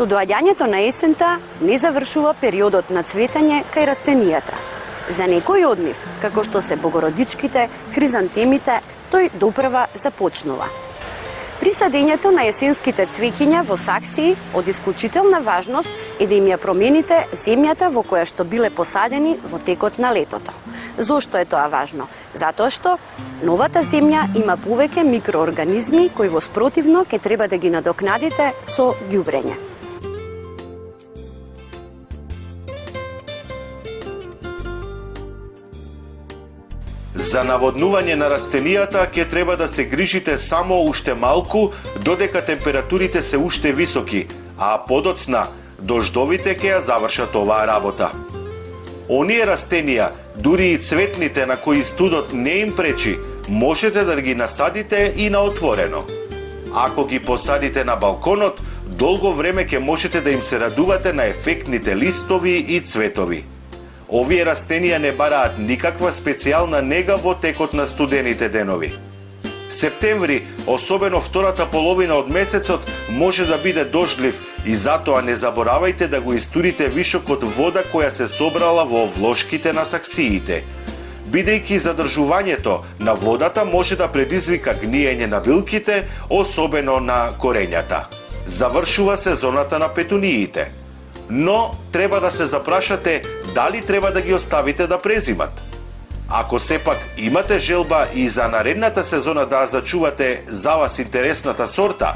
Со доаѓањето на есента не завршува периодот на цветање кај растенијата. За некои од нив, како што се богородичките, хризантемите, тој допрва започнува. При садењето на есенските цвеќиња во саксии, од исклучителна важност е да им ја промените земјата во која што биле посадени во текот на летото. Зошто е тоа важно? Затоа што новата земја има повеќе микроорганизми кои во спротивно ќе треба да ги надокнадите со ѓубрење. За наводнување на растенијата ќе треба да се грижите само уште малку, додека температурите се уште високи, а подоцна дождовите ќе ја завршат оваа работа. Оние растенија, дури и цветните на кои студот не им пречи, можете да ги насадите и на отворено. Ако ги посадите на балконот, долго време ќе можете да им се радувате на ефектните листови и цветови. Овие растенија не бараат никаква специјална нега во текот на студените денови. Септември, особено втората половина од месецот, може да биде дождлив и затоа не заборавајте да го истурите вишокот вода која се собрала во влошките на саксиите. Бидејќи задржувањето на водата може да предизвика гниење на билките, особено на корењата. Завршува сезоната на петуниите. Но треба да се запрашате дали треба да ги оставите да презимат. Ако сепак имате желба и за наредната сезона да зачувате за вас интересната сорта,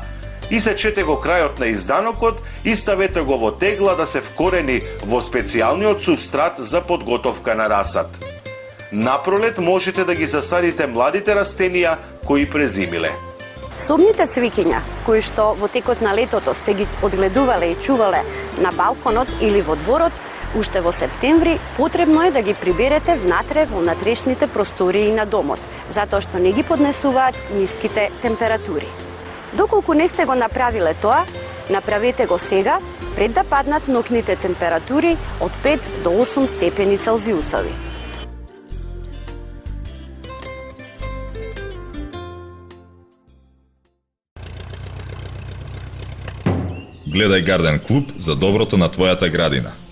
исечете го крајот на изданокот и ставете го во тегла да се вкорени во специјалниот субстрат за подготовка на расад. Напролет можете да ги засадите младите растенија кои презимиле. Собните цвеќиња, кои што во текот на летото сте ги одгледувале и чувале на балконот или во дворот, уште во септември потребно е да ги приберете внатре во внатрешните простории на домот, затоа што не ги поднесуваат ниските температури. Доколку не сте го направиле тоа, направете го сега, пред да паднат ноќните температури од 5 до 8 степени Целзиусови. Гледај Гарден Клуб за доброто на твојата градина.